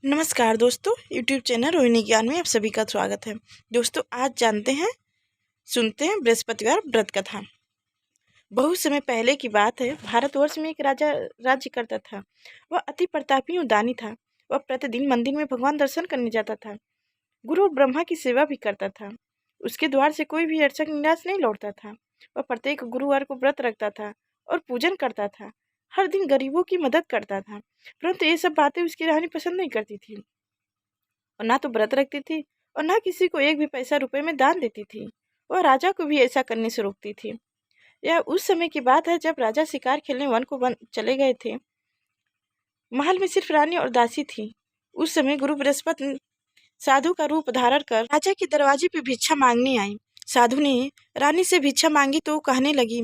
नमस्कार दोस्तों, YouTube channel Rohini ज्ञान में आप सभी का स्वागत है। दोस्तों, आज सुनते हैं बृहस्पतिवार व्रत कथा। बहुत समय पहले की बात है। भारतवर्ष में एक राजा राज्य करता था। वह अति प्रतापी और दानी था। वह प्रतिदिन मंदिर में भगवान दर्शन करने जाता था। गुरु और ब्रह्मा की सेवा भी करता था। उसके द्वार से कोई भी अर्चक निराश नहीं लौटता था। वह प्रत्येक गुरुवार को व्रत रखता था और पूजन करता था। हर दिन गरीबों की मदद करता था। परंतु ये सब बातें उसकी रानी पसंद नहीं करती थी और ना तो व्रत रखती थी और ना किसी को एक भी पैसा रुपए में दान देती थी। वह राजा को भी ऐसा करने से रोकती थी। यह उस समय की बात है जब राजा शिकार खेलने वन को चले गए थे। महल में सिर्फ रानी और दासी थी। उस समय गुरु बृहस्पति साधु का रूप धारण कर राजा के दरवाजे पे भिक्षा मांगने आई। साधु ने रानी से भिक्षा मांगी तो कहने लगी,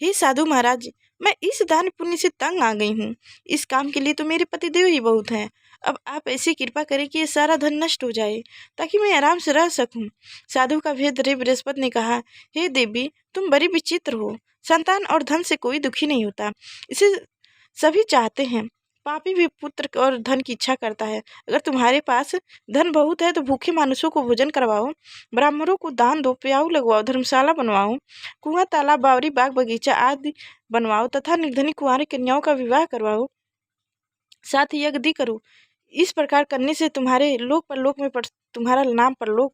हे साधु महाराज, मैं इस दान पुण्य से तंग आ गई हूँ। इस काम के लिए तो मेरे पतिदेव ही बहुत हैं। अब आप ऐसी कृपा करें कि ये सारा धन नष्ट हो जाए ताकि मैं आराम से रह सकूं। साधु का भेद रे बृहस्पति ने कहा, हे देवी, तुम बड़ी विचित्र हो। संतान और धन से कोई दुखी नहीं होता, इसे सभी चाहते हैं। पापी भी पुत्र और धन की इच्छा करता है। अगर तुम्हारे पास धन बहुत है तो भूखे मानुषों को भोजन करवाओ, ब्राह्मणों को दान दो, प्याऊ लगवाओ, धर्मशाला बनवाओ, कुआं तालाब बावरी बाग बगीचा आदि बनवाओ तथा निर्धनी कुंवारी कन्याओं का विवाह करवाओ, साथ ही यज्ञ करो। इस प्रकार करने से तुम्हारे लोक परलोक में तुम्हारा नाम परलोक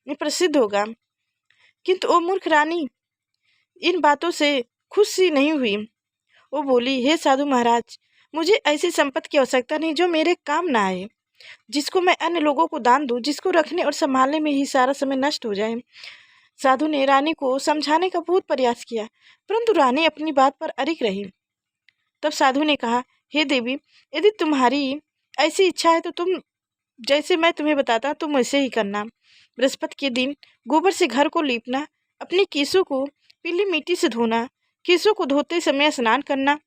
में प्रसिद्ध होगा। किंतु वो मूर्ख रानी इन बातों से खुश ही नहीं हुई। वो बोली, हे साधु महाराज, मुझे ऐसी संपत्ति की आवश्यकता नहीं जो मेरे काम ना आए, जिसको मैं अन्य लोगों को दान दूं, जिसको रखने और संभालने में ही सारा समय नष्ट हो जाए। साधु ने रानी को समझाने का बहुत प्रयास किया, परंतु रानी अपनी बात पर अड़िग रही। तब साधु ने कहा, हे देवी, यदि तुम्हारी ऐसी इच्छा है तो तुम जैसे मैं तुम्हें बताता तुम वैसे ही करना। बृहस्पति के दिन गोबर से घर को लीपना, अपने केसों को पीली मिट्टी से धोना, केसों को धोते समय स्नान करना,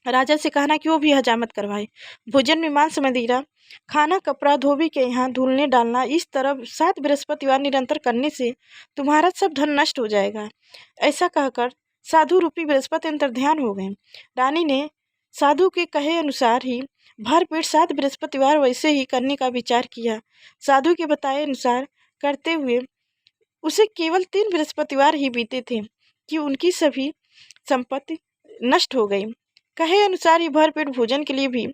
राजा से कहना कि वो भी हजामत करवाए, भोजन में मांस मदिरा खाना, कपड़ा धोबी के यहाँ धुलने डालना। इस तरह 7 बृहस्पतिवार निरंतर करने से तुम्हारा सब धन नष्ट हो जाएगा। ऐसा कहकर साधु रूपी बृहस्पति अंतर ध्यान हो गए। रानी ने साधु के कहे अनुसार ही भरपेट 7 बृहस्पतिवार वैसे ही करने का विचार किया। साधु के बताए अनुसार करते हुए उसे केवल 3 बृहस्पतिवार ही बीते थे कि उनकी सभी संपत्ति नष्ट हो गई। कहे अनुसार ही भरपेट भोजन के लिए भी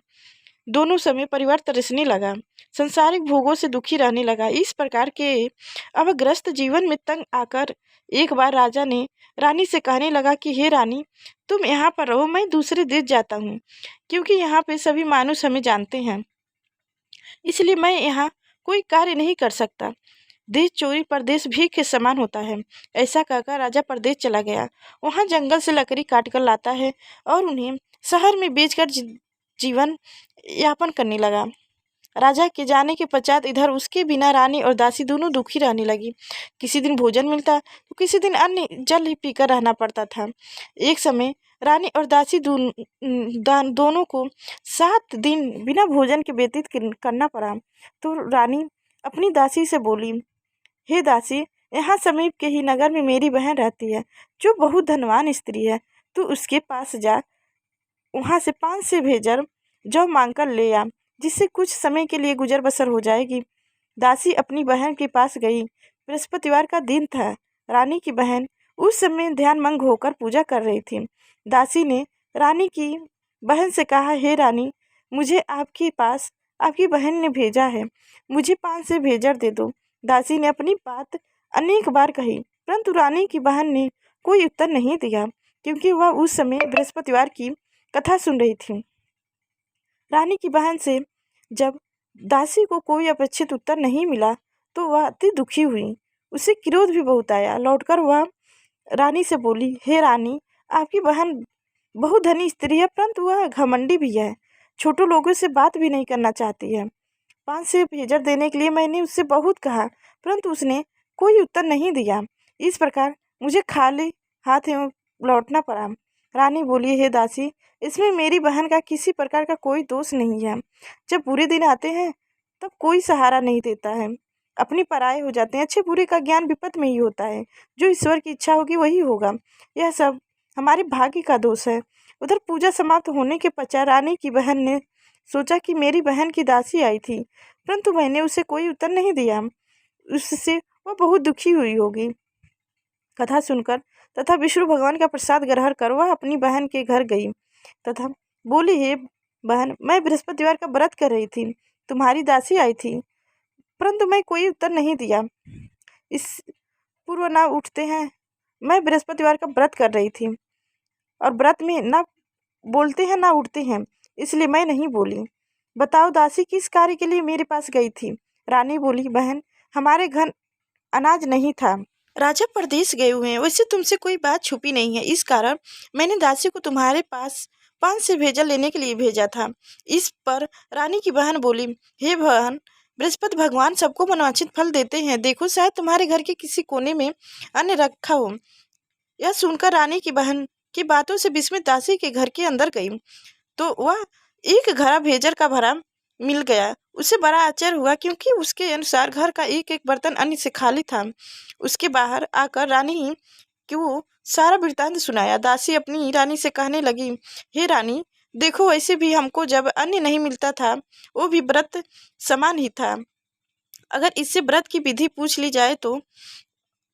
दोनों समय परिवार तरसने लगा, संसारिक भोगों से दुखी रहने लगा। इस प्रकार के अवग्रस्त जीवन में तंग आकर एक बार राजा ने रानी से कहने लगा कि हे रानी, तुम यहाँ पर रहो, मैं दूसरे देश जाता हूँ, क्योंकि यहाँ पे सभी मानुष हमें जानते हैं, इसलिए मैं यहाँ कोई कार्य नहीं कर सकता। देश चोरी परदेश भीख के समान होता है। ऐसा कहकर राजा परदेश चला गया। वहाँ जंगल से लकड़ी काट कर लाता है और उन्हें शहर में बेचकर जीवन यापन करने लगा। राजा के जाने के पश्चात इधर उसके बिना रानी और दासी दोनों दुखी रहने लगी। किसी दिन भोजन मिलता तो किसी दिन अन्य जल ही पीकर रहना पड़ता था। एक समय रानी और दासी दोनों को 7 दिन बिना भोजन के व्यतीत करना पड़ा। तो रानी अपनी दासी से बोली, हे दासी, यहाँ समीप के ही नगर में मेरी बहन रहती है, जो बहुत धनवान स्त्री है। तू उसके पास जा, वहाँ से 5 से भेजर जौ मांग कर ले आ, जिससे कुछ समय के लिए गुजर बसर हो जाएगी। दासी अपनी बहन के पास गई। बृहस्पतिवार का दिन था। रानी की बहन उस समय ध्यानमग्न होकर पूजा कर रही थी। दासी ने रानी की बहन से कहा, हे रानी, मुझे आपके पास आपकी बहन ने भेजा है, मुझे 5 से भेजर दे दो। दासी ने अपनी बात अनेक बार कही, परंतु रानी की बहन ने कोई उत्तर नहीं दिया, क्योंकि वह उस समय बृहस्पतिवार की कथा सुन रही थी। रानी की बहन से जब दासी को कोई अपेक्षित उत्तर नहीं मिला तो वह अति दुखी हुई। उसे क्रोध भी बहुत आया। लौटकर वह रानी से बोली, हे रानी, आपकी बहन बहुत धनी स्त्री है, परंतु वह घमंडी भी है, छोटों लोगों से बात भी नहीं करना चाहती है। 5 से भेजर देने के लिए मैंने उससे बहुत कहा, परंतु उसने कोई उत्तर नहीं दिया। इस प्रकार मुझे खाली हाथ लौटना पड़ा। रानी बोली, हे दासी, इसमें मेरी बहन का किसी प्रकार का कोई दोष नहीं है। जब बुरे दिन आते हैं तब कोई सहारा नहीं देता है, अपने पराये हो जाते हैं। अच्छे बुरे का ज्ञान विपत में ही होता है। जो ईश्वर की इच्छा होगी वही होगा। यह सब हमारे भाग्य का दोष है। उधर पूजा समाप्त होने के पश्चात रानी की बहन ने सोचा कि मेरी बहन की दासी आई थी, परंतु मैंने उसे कोई उत्तर नहीं दिया। उससे वह बहुत दुखी हुई होगी। कथा सुनकर तथा विष्णु भगवान का प्रसाद ग्रहण कर वह अपनी बहन के घर गई तथा बोली, हे बहन, मैं बृहस्पतिवार का व्रत कर रही थी, तुम्हारी दासी आई थी, परंतु मैं कोई उत्तर नहीं दिया। इस पूर्व ना उठते हैं, मैं बृहस्पतिवार का व्रत कर रही थी और व्रत में ना बोलते हैं ना उठते हैं, इसलिए मैं नहीं बोली। बताओ दासी किस कार्य के लिए मेरे पास गई थी? रानी बोली, बहन, हमारे घर अनाज नहीं था, राजा परदेश गए हुए हैं, वैसे तुमसे कोई बात छुपी नहीं है, इस कारण मैंने दासी को तुम्हारे पास पान से भेजा लेने के लिए भेजा था। इस पर रानी की बहन बोली, हे बहन, बृहस्पति भगवान सबको मनोवांछित फल देते हैं, देखो शायद तुम्हारे घर के किसी कोने में अन्न रखा हो। यह सुनकर रानी की बहन की बातों से विस्मित दासी के घर के अंदर गई तो वह एक घड़ा भेजर का भरा मिल गया। उसे बड़ा आश्चर्य हुआ, क्योंकि उसके अनुसार घर का एक एक बर्तन अन्न से खाली था। उसके बाहर आकर रानी को सारा वृत्तांत सुनाया। दासी अपनी रानी से कहने लगी, हे रानी, देखो, वैसे भी हमको जब अन्न नहीं मिलता था वो भी व्रत समान ही था। अगर इससे व्रत की विधि पूछ ली जाए तो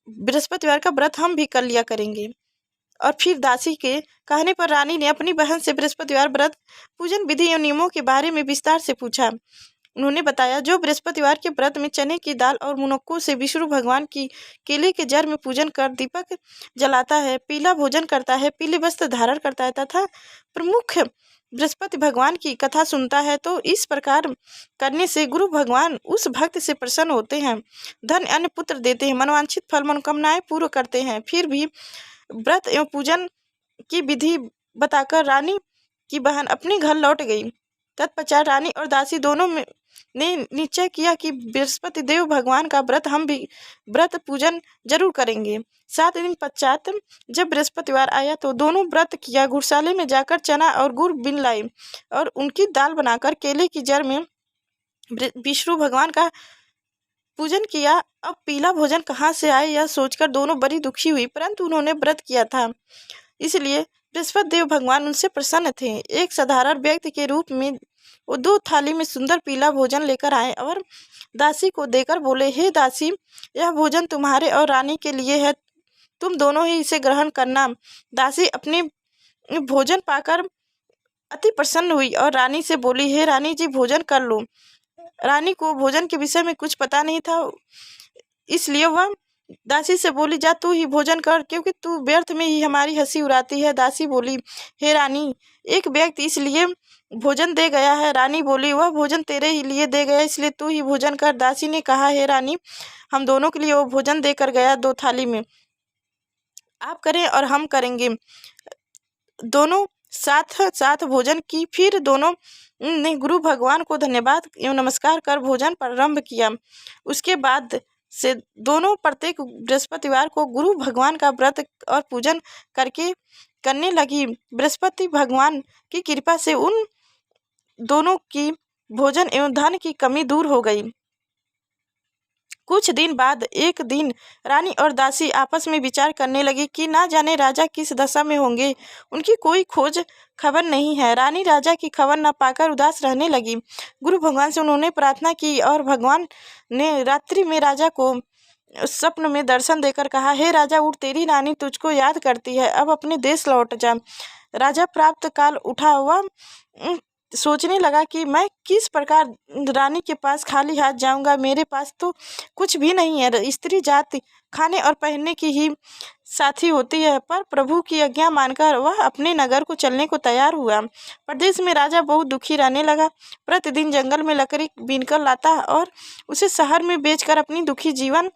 बृहस्पतिवार का व्रत हम भी कर लिया करेंगे। और फिर दासी के कहने पर रानी ने अपनी बहन से बृहस्पतिवार व्रत पूजन विधि एवं नियमों के बारे में विस्तार से पूछा। उन्होंने बताया, जो बृहस्पतिवार के व्रत में चने की दाल और मुनक्कों से विष्णु भगवान की केले के जड़ में पूजन कर दीपक जलाता है, पीला भोजन करता है, पीले वस्त्र धारण करता है तथा प्रमुख बृहस्पति भगवान की कथा सुनता है, तो इस प्रकार करने से गुरु भगवान उस भक्त से प्रसन्न होते हैं, धन अन्न पुत्र देते हैं, मनोवांछित फल मनोकामनाएं पूर्ण करते हैं। फिर भी व्रत एवं पूजन की विधि बताकर रानी की बहन अपने घर लौट गई। तत्पश्चात रानी और दासी दोनों ने निश्चय किया कि बृहस्पति देव भगवान का व्रत हम भी व्रत पूजन जरूर करेंगे। 7 दिन पश्चात जब बृहस्पतिवार आया तो दोनों व्रत किया। घुड़शाले में जाकर चना और गुड़ बिन लाए और उनकी दाल बनाकर केले की जड़ में विष्णु भगवान का पूजन किया। अब पीला भोजन कहाँ से आए यह सोचकर दोनों बड़ी दुखी हुई, परंतु उन्होंने व्रत किया था, इसलिए बृहस्पति देव भगवान उनसे प्रसन्न थे। एक साधारण व्यक्ति के रूप में वो 2 थाली में सुंदर पीला भोजन लेकर आए और दासी को देकर बोले, हे दासी, यह भोजन तुम्हारे और रानी के लिए है, तुम दोनों ही इसे ग्रहण करना। दासी अपने भोजन पाकर अति प्रसन्न हुई और रानी से बोली, हे रानी जी, भोजन कर लो। रानी को भोजन के विषय में कुछ पता नहीं था, इसलिए वह दासी से बोली, जा तू ही भोजन कर, क्योंकि तू व्यर्थ में ही हमारी हंसी उड़ाती है। दासी बोली, हे रानी, एक व्यक्ति इसलिए भोजन दे गया है। रानी बोली, वह भोजन तेरे ही लिए दे गया, इसलिए तू ही भोजन कर। दासी ने कहा, हे रानी, हम दोनों के लिए वो भोजन देकर गया 2 थाली में, आप करें और हम करेंगे। दोनों साथ साथ भोजन की। फिर दोनों ने गुरु भगवान को धन्यवाद एवं नमस्कार कर भोजन प्रारंभ किया। उसके बाद से दोनों प्रत्येक बृहस्पतिवार को गुरु भगवान का व्रत और पूजन करने लगी। बृहस्पति भगवान की कृपा से उन दोनों की भोजन एवं धन की कमी दूर हो गई। कुछ दिन बाद एक दिन रानी और दासी आपस में विचार करने लगी कि ना जाने राजा किस दशा में होंगे, उनकी कोई खोज खबर नहीं है। रानी राजा की खबर न पाकर उदास रहने लगी। गुरु भगवान से उन्होंने प्रार्थना की और भगवान ने रात्रि में राजा को स्वप्न में दर्शन देकर कहा, हे राजा, उठ, तेरी रानी तुझको याद करती है, अब अपने देश लौट जा। राजा प्राप्त काल उठा हुआ सोचने लगा कि मैं किस प्रकार रानी के पास खाली हाथ जाऊंगा, मेरे पास तो कुछ भी नहीं है। स्त्री जाति खाने और पहनने की ही साथी होती है। पर प्रभु की आज्ञा मानकर वह अपने नगर को चलने को तैयार हुआ। प्रदेश में राजा बहुत दुखी रहने लगा। प्रतिदिन जंगल में लकड़ी बीनकर लाता और उसे शहर में बेचकर अपनी दुखी जीवन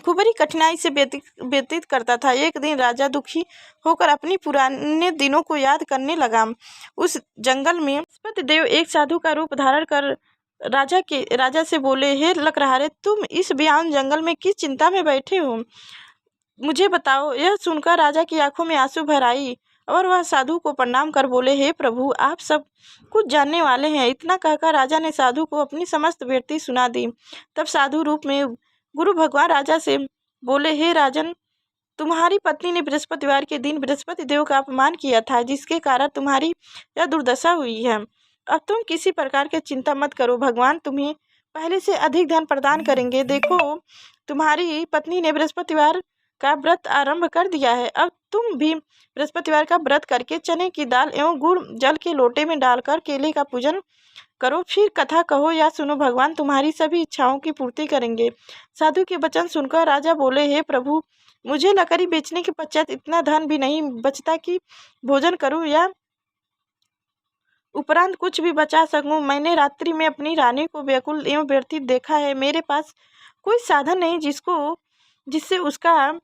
खूब बड़ी कठिनाई से व्यतीत करता था। एक दिन राजा दुखी होकर अपनी पुराने दिनों को याद करने लगा। उस जंगल में बृहस्पति देव एक साधु का रूप धारण कर राजा से बोले, हे लकड़हारे, तुम इस भयान जंगल में किस चिंता में बैठे हो, मुझे बताओ। यह सुनकर राजा की आंखों में आंसू भर आई और वह साधु को प्रणाम कर बोले, हे प्रभु, आप सब कुछ जानने वाले हैं। इतना कहकर राजा ने साधु को अपनी समस्त व्यक्ति सुना दी। तब साधु रूप में गुरु भगवान राजा से बोले, हे राजन, तुम्हारी पत्नी ने बृहस्पतिवार के दिन बृहस्पति देव का अपमान किया था, जिसके कारण तुम्हारी यह दुर्दशा हुई है। अब तुम किसी प्रकार की चिंता मत करो, भगवान तुम्हें पहले से अधिक धन प्रदान करेंगे। देखो, तुम्हारी पत्नी ने बृहस्पतिवार का व्रत आरंभ कर दिया है। अब तुम भी बृहस्पतिवार का व्रत करके चने की दाल एवं गुड़ जल के लोटे में डालकर केले का पूजन करो, फिर कथा कहो या सुनो, भगवान तुम्हारी सभी इच्छाओं की पूर्ति करेंगे। साधु के वचन सुनकर राजा बोले, हे प्रभु, मुझे लकड़ी बेचने के पश्चात इतना धन भी नहीं बचता कि भोजन करूं या उपरांत कुछ भी बचा सकूं। मैंने रात्रि में अपनी रानी को व्याकुल एवं व्यथित देखा है। मेरे पास कोई साधन नहीं जिससे उसका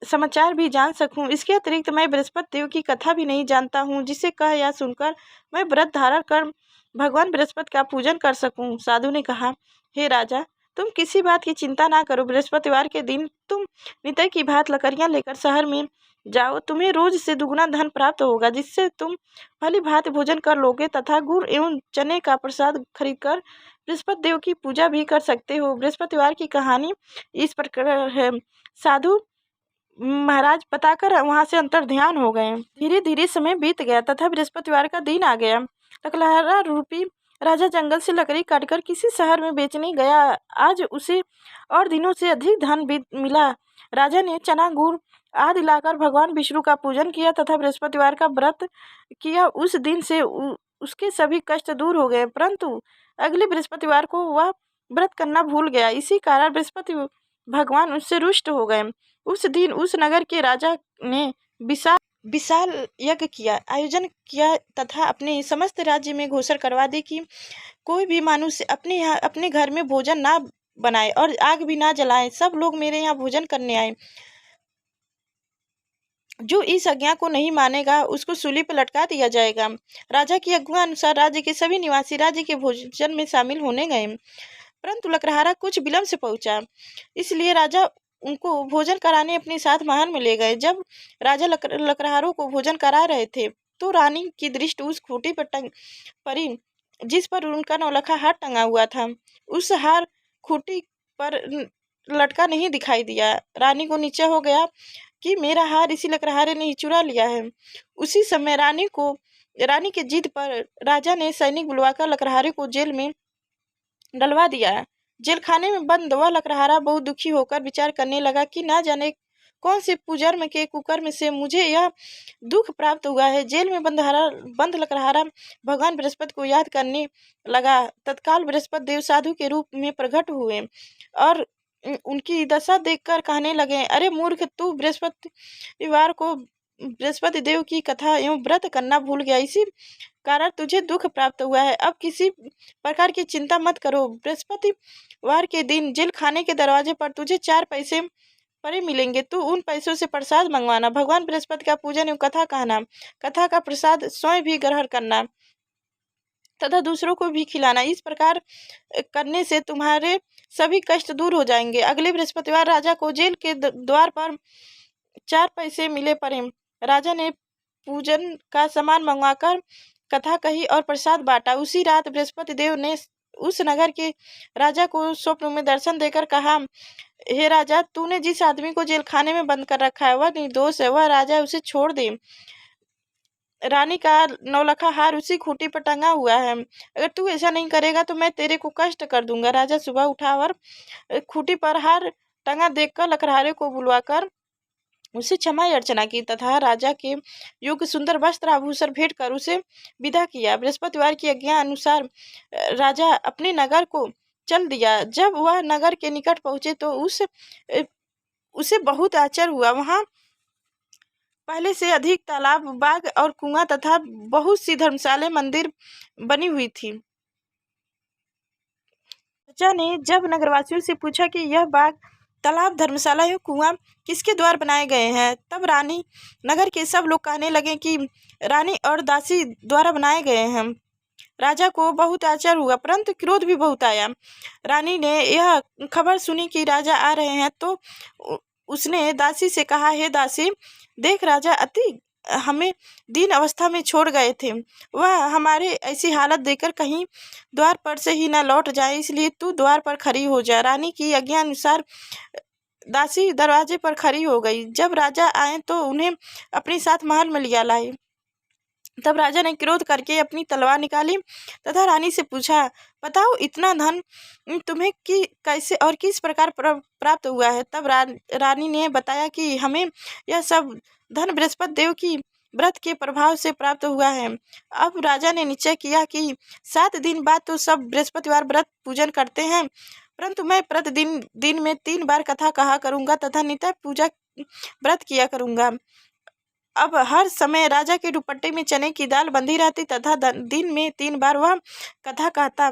समाचार भी जान सकूं। इसके अतिरिक्त मैं बृहस्पति देव की कथा भी नहीं जानता हूं, जिसे कह या सुनकर मैं व्रत धारण कर भगवान बृहस्पति का पूजन कर सकूं। साधु ने कहा, हे राजा, तुम किसी बात की चिंता ना करो। बृहस्पतिवार के दिन तुम नित्य की भांत लकड़ियां लेकर शहर में जाओ। तुम्हें रोज से दुगुना धन प्राप्त होगा, जिससे तुम भली भांति भोजन कर लोगे तथा गुड़ एवं चने का प्रसाद खरीदकर बृहस्पति देव की पूजा भी कर सकते हो। बृहस्पतिवार की कहानी इस प्रकार है। साधु महाराज बताकर वहां से अंतर ध्यान हो गए। धीरे धीरे समय बीत गया तथा बृहस्पतिवार का दिन आ गया। लकड़हारा रूपी राजा जंगल से लकड़ी काटकर किसी शहर में बेचने गया। आज उसे और दिनों से अधिक धन भी मिला। राजा ने चना गुड़ आदि लाकर भगवान विष्णु का पूजन किया तथा बृहस्पतिवार का व्रत किया। उस दिन से उसके सभी कष्ट दूर हो गए, परंतु अगले बृहस्पतिवार को वह व्रत करना भूल गया। इसी कारण बृहस्पति भगवान उससे रुष्ट हो गए। उस दिन उस नगर के राजा ने विशाल यज्ञ आयोजन किया तथा अपने समस्त राज्य में घोषणा करवा दी कि कोई भी मनुष्य अपने घर में भोजन ना बनाए और आग भी ना जलाए। सब लोग मेरे यहाँ भोजन करने आए। जो इस आज्ञा को नहीं मानेगा उसको सूली पर लटका दिया जाएगा। राजा की आज्ञा अनुसार राज्य के सभी निवासी राज्य के भोजन में शामिल होने गए, परंतु लकड़हारा कुछ विलंब से पहुंचा, इसलिए राजा उनको भोजन कराने अपने साथ महल में ले गए। जब राजा लकड़हारों को भोजन करा रहे थे तो रानी की दृष्टि उस खूंटी पर पड़ी जिस पर उनका नौलखा हार टंगा हुआ था। उस हार खूंटी पर लटका नहीं दिखाई दिया। रानी को नीचे हो गया कि मेरा हार इसी लकड़हारे ने ही चुरा लिया है। उसी समय रानी के जिद पर राजा ने सैनिक बुलवाकर लकड़हारे को जेल में डलवा दिया। जेल खाने में बंद वह लकड़हारा बहुत दुखी होकर विचार करने लगा कि ना जाने कौन से कुकर्म के कुकर्म से मुझे यह दुख प्राप्त हुआ है। जेल में बंद लकड़हारा भगवान बृहस्पति को याद करने लगा। तत्काल बृहस्पति देव साधु के रूप में प्रकट हुए और उनकी दशा देखकर कहने लगे, अरे मूर्ख, तू बृहस्पति देव की कथा एवं व्रत करना भूल गया, इसी कारण तुझे दुख प्राप्त हुआ है। अब किसी प्रकार की चिंता मत करो। बृहस्पतिवार के दिन जेल खाने के दरवाजे पर तुझे 4 पैसे पड़े मिलेंगे। तू उन पैसों से प्रसाद मंगवाना, भगवान बृहस्पति का पूजन एवं कथा कहना, कथा का प्रसाद स्वयं भी ग्रहण करना तथा दूसरों को भी खिलाना। इस प्रकार करने से तुम्हारे सभी कष्ट दूर हो जाएंगे। अगले बृहस्पतिवार राजा को जेल के द्वार पर 4 पैसे मिले पड़े। राजा ने पूजन का सामान मंगवाकर कथा कही और प्रसाद बांटा। उसी रात बृहस्पति देव ने उस नगर के राजा को स्वप्न में दर्शन देकर कहा, हे राजा, तूने जिस आदमी को जेल खाने में बंद कर रखा है वह निर्दोष है। वह राजा उसे छोड़ दे। रानी का नौलखा हार उसी खूंटी पर टंगा हुआ है। अगर तू ऐसा नहीं करेगा तो मैं तेरे को कष्ट कर दूंगा। राजा सुबह उठा और खूंटी पर हार टंगा देखकर लकड़हारे को बुलवाकर उसे क्षमा याचना की तथा राजा के योग्य सुंदर वस्त्र आभूषण भेंट कर उसे विदा किया। बृहस्पतिवार की आज्ञा अनुसार राजा अपने नगर को चल दिया। जब वह नगर के निकट पहुंचे तो उसे बहुत आश्चर्य हुआ। वहां पहले से अधिक तालाब, बाग और कुआं तथा बहुत सी धर्मशाला, मंदिर बनी हुई थी। राजा ने जब नगरवासियों से पूछा कि यह बाग, तालाब, धर्मशाला या कुआं किसके द्वारा बनाए गए हैं, तब नगर के सब लोग कहने लगे कि रानी और दासी द्वारा बनाए गए हैं। राजा को बहुत आश्चर्य हुआ, परंतु क्रोध भी बहुत आया। रानी ने यह खबर सुनी कि राजा आ रहे हैं तो उसने दासी से कहा, हे दासी, देख, राजा हमें दीन अवस्था में छोड़ गए थे। वह हमारे ऐसी हालत देखकर कहीं द्वार पर से ही न लौट जाए, इसलिए तू द्वार पर खड़ी हो जा। रानी की आज्ञा अनुसार दासी दरवाजे पर खड़ी हो गई। जब राजा आए तो उन्हें अपने साथ महल में लिया लाए। तब राजा ने क्रोध करके अपनी तलवार निकाली तथा रानी से पूछा, बताओ इतना धन तुम्हें कि कैसे और किस प्रकार प्राप्त हुआ है। तब रानी ने बताया कि हमें यह सब धन बृहस्पति देव की व्रत के प्रभाव से प्राप्त हुआ है। अब राजा ने निश्चय किया कि 7 दिन बाद तो सब बृहस्पतिवार व्रत पूजन करते हैं, परंतु मैं प्रतिदिन दिन में 3 बार कथा कहा करूँगा तथा नित्य पूजा व्रत किया करूँगा। अब हर समय राजा के दुपट्टे में चने की दाल बंधी रहती तथा दिन में 3 बार वह कथा कहता।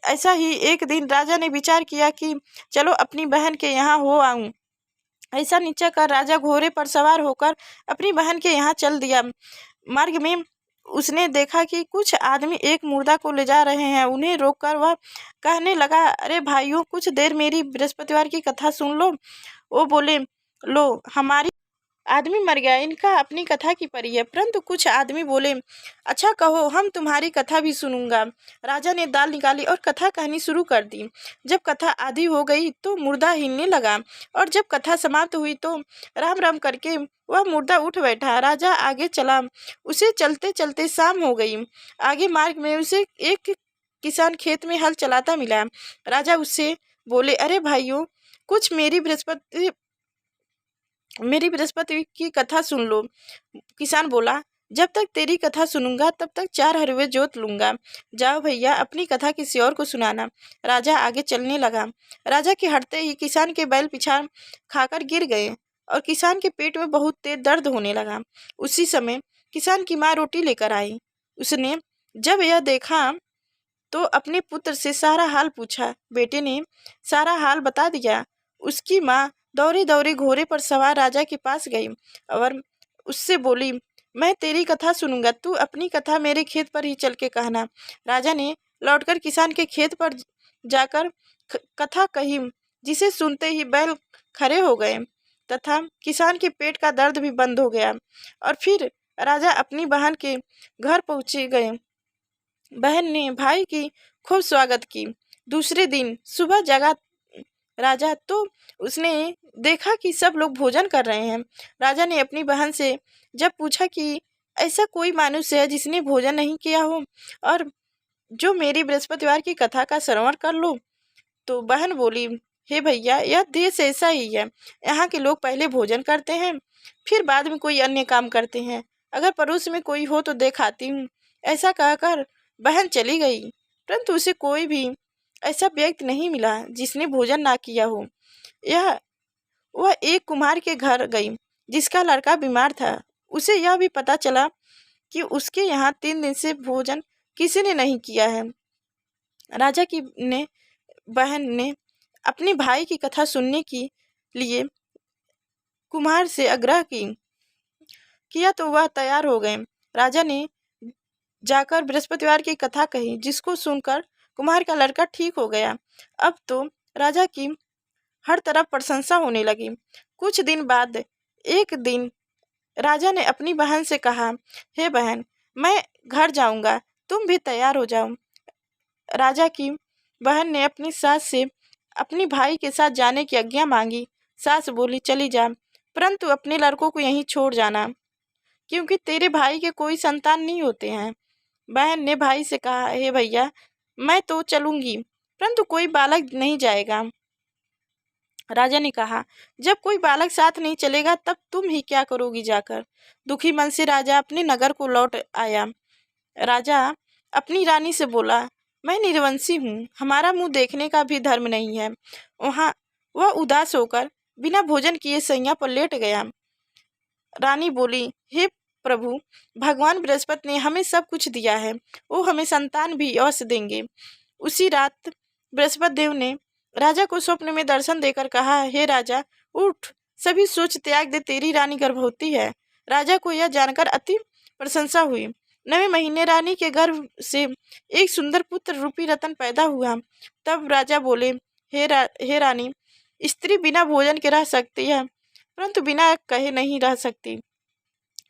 ऐसा ही एक दिन राजा ने विचार किया कि चलो अपनी बहन के यहाँ हो आऊं। ऐसा निश्चय कर राजा घोड़े पर सवार होकर अपनी बहन के यहाँ चल दिया। मार्ग में उसने देखा कि कुछ आदमी एक मुर्दा को ले जा रहे हैं। उन्हें रोककर वह कहने लगा, अरे भाइयों, कुछ देर मेरी बृहस्पतिवार की कथा सुन लो। वो बोले, लो, हमारी आदमी मर गया, इनका अपनी कथा की परी है। परंतु कुछ आदमी बोले, अच्छा कहो, हम तुम्हारी कथा भी सुनूंगा। राजा ने दाल निकाली और कथा कहनी शुरू कर दी। जब कथा आधी हो गई तो मुर्दा हिलने लगा और जब कथा समाप्त हुई तो राम राम करके वह मुर्दा उठ बैठा। राजा आगे चला। उसे चलते चलते शाम हो गई। आगे मार्ग में उसे एक किसान खेत में हल चलाता मिला। राजा उससे बोले, अरे भाइयों, कुछ मेरी बृहस्पति की कथा सुन लो। किसान बोला, जब तक तेरी कथा सुनूंगा तब तक 4 हरवे जोत लूंगा। जाओ भैया, अपनी कथा किसी और को सुनाना। राजा आगे चलने लगा। राजा के हटते ही किसान के बैल पिछाड़ खाकर गिर गए और किसान के पेट में बहुत तेज दर्द होने लगा। उसी समय किसान की माँ रोटी लेकर आई। उसने जब यह देखा तो अपने पुत्र से सारा हाल पूछा। बेटे ने सारा हाल बता दिया। उसकी माँ दौड़े दौड़े घोड़े पर सवार राजा के पास गई और उससे बोली, मैं तेरी कथा सुनूंगा, तू अपनी कथा मेरे खेत पर ही चल के कहना। राजा ने लौटकर किसान के खेत पर जाकर कथा कही, जिसे सुनते ही बैल खड़े हो गए तथा किसान के पेट का दर्द भी बंद हो गया। और फिर राजा अपनी बहन के घर पहुँचे गए। बहन ने भाई की खूब स्वागत की। दूसरे दिन सुबह जगा राजा तो उसने देखा कि सब लोग भोजन कर रहे हैं। राजा ने अपनी बहन से जब पूछा कि ऐसा कोई मनुष्य है जिसने भोजन नहीं किया हो और जो मेरी बृहस्पतिवार की कथा का श्रवण कर लो, तो बहन बोली, हे भैया, यह देश ऐसा ही है। यहाँ के लोग पहले भोजन करते हैं, फिर बाद में कोई अन्य काम करते हैं। अगर पड़ोस में कोई हो तो देखाती हूँ। ऐसा कहकर बहन चली गई, परंतु उसे कोई भी ऐसा व्यक्ति नहीं मिला जिसने भोजन ना किया हो। वह एक कुम्हार के घर गई जिसका लड़का बीमार था। उसे यह भी पता चला कि उसके यहाँ 3 दिन से भोजन किसी ने नहीं किया है। राजा की बहन ने अपने भाई की कथा सुनने के लिए कुम्हार से आग्रह किया तो वह तैयार हो गए। राजा ने जाकर बृहस्पतिवार की कथा कही, जिसको सुनकर कुम्हार का लड़का ठीक हो गया। अब तो राजा की हर तरफ प्रशंसा होने लगी। कुछ दिन बाद एक दिन राजा ने अपनी बहन से कहा, हे बहन, मैं घर जाऊंगा, तुम भी तैयार हो जाओ। राजा की बहन ने अपनी सास से अपनी भाई के साथ जाने की आज्ञा मांगी। सास बोली, चली जा, परंतु अपने लड़कों को यहीं छोड़ जाना, क्योंकि तेरे भाई के कोई संतान नहीं होते हैं। बहन ने भाई से कहा, हे भैया, मैं तो चलूंगी, परंतु कोई बालक नहीं जाएगा। राजा ने कहा, जब कोई बालक साथ नहीं चलेगा तब तुम ही क्या करोगी जाकर। दुखी मन से राजा अपने नगर को लौट आया। राजा अपनी रानी से बोला, मैं निर्वंशी हूँ, हमारा मुंह देखने का भी धर्म नहीं है। वह उदास होकर बिना भोजन किए सैया पर लेट गया। रानी बोली, हे प्रभु, भगवान बृहस्पति ने हमें सब कुछ दिया है, वो हमें संतान भी अवश्य देंगे। उसी रात बृहस्पति देव ने राजा को स्वप्न में दर्शन देकर कहा, हे राजा, उठ, सभी सोच त्याग दे, तेरी रानी गर्भवती है। राजा को यह जानकर अति प्रशंसा हुई। 9वें महीने रानी के गर्भ से एक सुंदर पुत्र रूपी रतन पैदा हुआ। तब राजा बोले, हे रानी, स्त्री बिना भोजन के रह सकती है, परंतु बिना कहे नहीं रह सकती।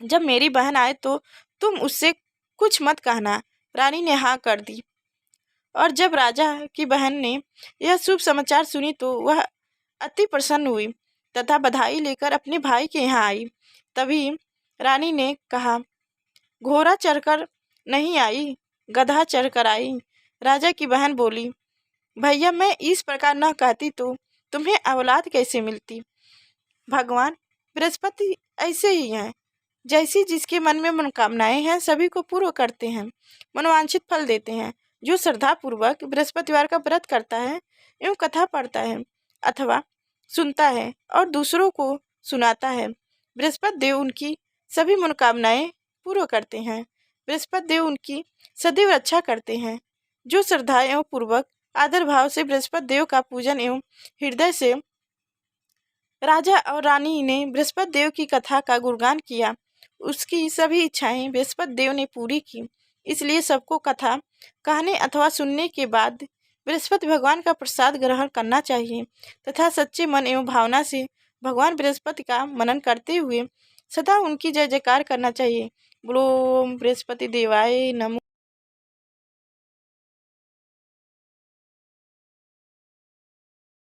जब मेरी बहन आए तो तुम उससे कुछ मत कहना। रानी ने हाँ कर दी। और जब राजा की बहन ने यह शुभ समाचार सुनी तो वह अति प्रसन्न हुई तथा बधाई लेकर अपने भाई के यहाँ आई। तभी रानी ने कहा, घोड़ा चढ़कर नहीं आई, गधा चढ़कर आई। राजा की बहन बोली, भैया मैं इस प्रकार न कहती तो तुम्हें औलाद कैसे मिलती। भगवान बृहस्पति ऐसे ही हैं, जैसी जिसके मन में मनोकामनाएं हैं सभी को पूर्ण करते हैं, मनोवांछित फल देते हैं। जो श्रद्धा पूर्वक बृहस्पतिवार का व्रत करता है एवं कथा पढ़ता है अथवा सुनता है और दूसरों को सुनाता है, बृहस्पति देव उनकी सभी मनोकामनाएं पूर्ण करते हैं। बृहस्पति देव उनकी सदैव रक्षा करते हैं। जो श्रद्धा एवं पूर्वक आदर भाव से बृहस्पति देव का पूजन एवं हृदय से राजा और रानी ने बृहस्पति देव की कथा का गुणगान किया, उसकी सभी इच्छाएं बृहस्पति देव ने पूरी की। इसलिए सबको कथा कहने अथवा सुनने के बाद बृहस्पति भगवान का प्रसाद ग्रहण करना चाहिए तथा सच्चे मन एवं भावना से भगवान बृहस्पति का मनन करते हुए सदा उनकी जय जयकार करना चाहिए। बोलो बृहस्पति देवाय नमः।